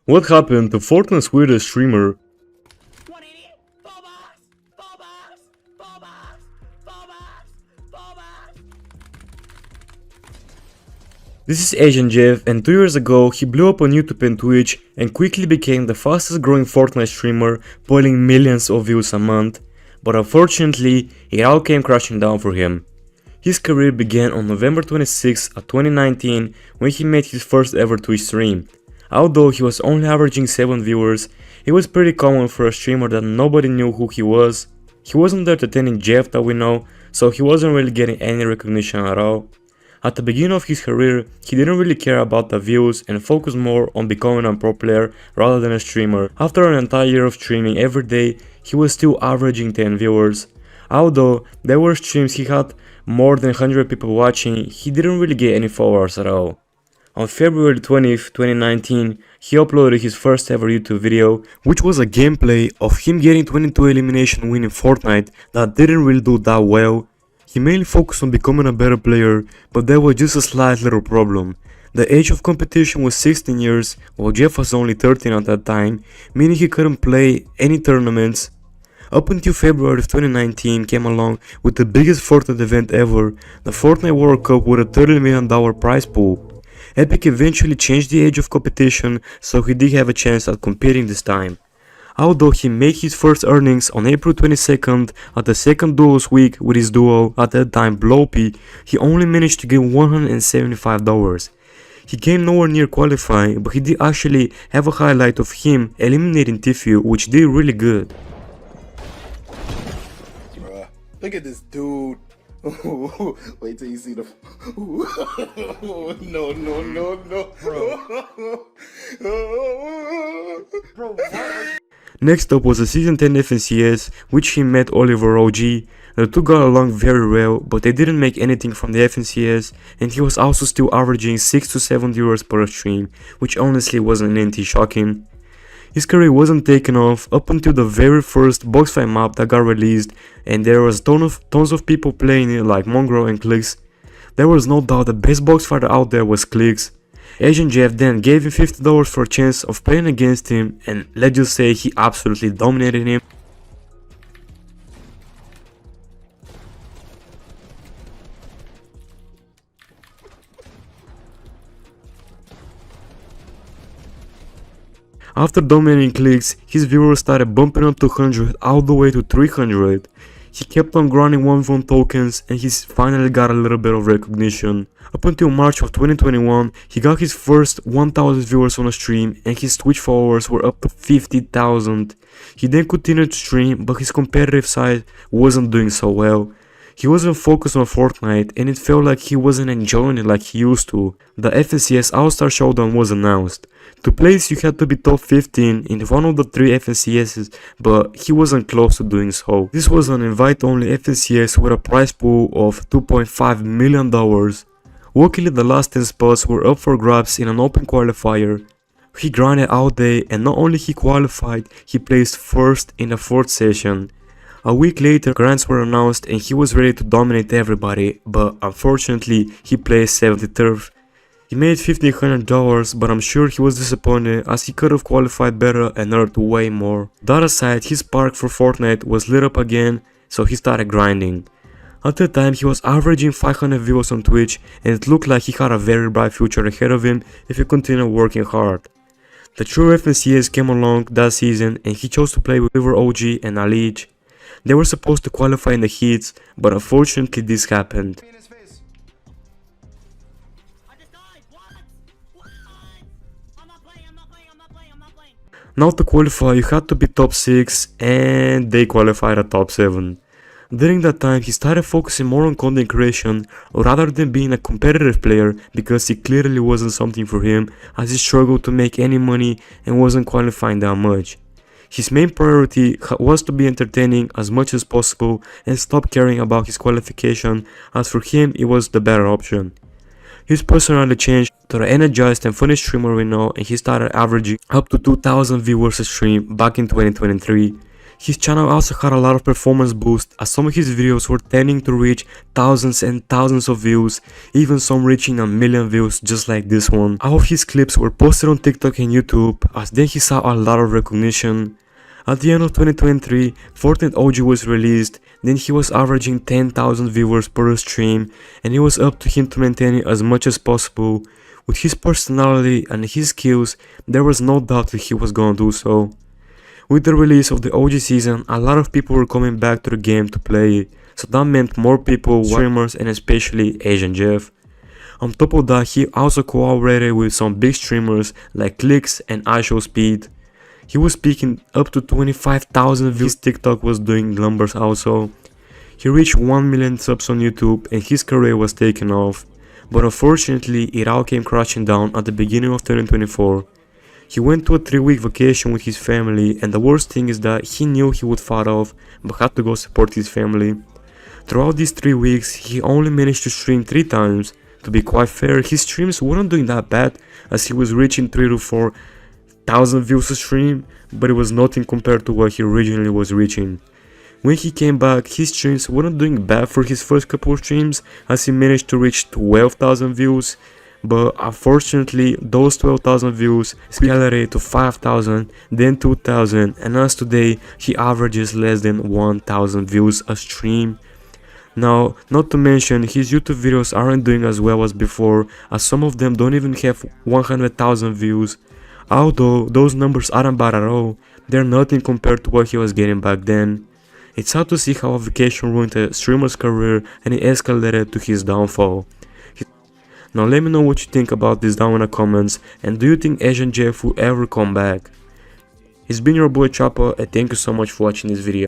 What happened to Fortnite's weirdest streamer? 180, 4 bucks, 4 bucks, 4 bucks, 4 bucks, 4 bucks. This is asianjeff, and 2 years ago he blew up on YouTube and Twitch and quickly became the fastest growing Fortnite streamer, pulling millions of views a month. But unfortunately, it all came crashing down for him. His career began on November 26, 2019 when he made his first ever Twitch stream. Although he was only averaging 7 viewers, it was pretty common for a streamer that nobody knew who he was. He wasn't the entertaining Jeff that we know, so he wasn't really getting any recognition at all. At the beginning of his career, he didn't really care about the views and focused more on becoming a pro player rather than a streamer. After an entire year of streaming every day, he was still averaging 10 viewers. Although there were streams he had more than 100 people watching, he didn't really get any followers at all. On February 20th, 2019, he uploaded his first ever YouTube video, which was a gameplay of him getting 22 elimination win in Fortnite that didn't really do that well. He mainly focused on becoming a better player, but there was just a slight little problem. The age of competition was 16 years, while Jeff was only 13 at that time, meaning he couldn't play any tournaments. Up until February of 2019 came along with the biggest Fortnite event ever, the Fortnite World Cup with a $30 million prize pool. Epic eventually changed the age of competition, so he did have a chance at competing this time. Although he made his first earnings on April 22nd at the second duos week with his duo, at that time Bloppy, he only managed to get $175. He came nowhere near qualifying, but he did actually have a highlight of him eliminating Tfue, which did really good. Bruh, look at this dude. Wait till you see the. No. Bro. Next up was the Season 10 FNCS, which he met Oliver OG. The two got along very well, but they didn't make anything from the FNCS, and he was also still averaging 6 to 7 viewers per stream, which honestly wasn't anything shocking. His career wasn't taken off up until the very first box fight map that got released, and there was tons of people playing it like Mongrel and Clicks. There was no doubt the best box fighter out there was Clicks. asianjeff then gave him $50 for a chance of playing against him, and let's just say he absolutely dominated him. After dominating Clicks, his viewers started bumping up to 100 all the way to 300. He kept on grinding 1v1 tokens and he finally got a little bit of recognition. Up until March of 2021, he got his first 1000 viewers on a stream and his Twitch followers were up to 50,000. He then continued to stream, but his competitive side wasn't doing so well. He wasn't focused on Fortnite and it felt like he wasn't enjoying it like he used to. The FNCS All-Star Showdown was announced. To place you had to be top 15 in one of the 3 FNCSs, but he wasn't close to doing so. This was an invite-only FNCS with a prize pool of $2.5 million. Luckily the last 10 spots were up for grabs in an open qualifier. He grinded all day and not only he qualified, he placed first in the 4th session. A week later, grants were announced and he was ready to dominate everybody, but unfortunately he placed 73rd. He made $1,500, but I'm sure he was disappointed as he could have qualified better and earned way more. That aside, his spark for Fortnite was lit up again, so he started grinding. At the time, he was averaging 500 views on Twitch and it looked like he had a very bright future ahead of him if he continued working hard. The true FNCS came along that season and he chose to play with Oliver OG and Alige. They were supposed to qualify in the heats, but unfortunately this happened. Now to qualify you had to be top 6 and they qualified at top 7. During that time he started focusing more on content creation rather than being a competitive player because it clearly wasn't something for him as he struggled to make any money and wasn't qualifying that much. His main priority was to be entertaining as much as possible and stop caring about his qualification, as for him it was the better option. His personality changed to the energized and funny streamer we know and he started averaging up to 2,000 viewers a stream back in 2023. His channel also had a lot of performance boost, as some of his videos were tending to reach thousands and thousands of views, even some reaching a million views just like this one. All of his clips were posted on TikTok and YouTube, as then he saw a lot of recognition. At the end of 2023, Fortnite OG was released, then he was averaging 10,000 viewers per stream, and it was up to him to maintain it as much as possible. With his personality and his skills, there was no doubt that he was gonna do so. With the release of the OG season, a lot of people were coming back to the game to play it, so that meant more people, streamers, and especially asianjeff. On top of that, he also collaborated with some big streamers like Clicks and iShowSpeed. He was peaking up to 25,000 views. His TikTok was doing numbers also. He reached 1 million subs on YouTube and his career was taking off. But unfortunately, it all came crashing down at the beginning of 2024. He went to a 3-week vacation with his family, and the worst thing is that he knew he would fall off, but had to go support his family. Throughout these 3 weeks, he only managed to stream 3 times. To be quite fair, his streams weren't doing that bad, as he was reaching 3 to 4,000 views a stream, but it was nothing compared to what he originally was reaching. When he came back, his streams weren't doing bad for his first couple of streams, as he managed to reach 12,000 views, but unfortunately those 12,000 views escalated to 5,000, then 2,000, and as today he averages less than 1,000 views a stream. Now, not to mention, his YouTube videos aren't doing as well as before, as some of them don't even have 100,000 views. Although those numbers aren't bad at all, they're nothing compared to what he was getting back then. It's sad to see how a vacation ruined a streamer's career and it escalated to his downfall. Now let me know what you think about this down in the comments, and do you think asianjeff will ever come back? It's been your boy Choppa, and thank you so much for watching this video.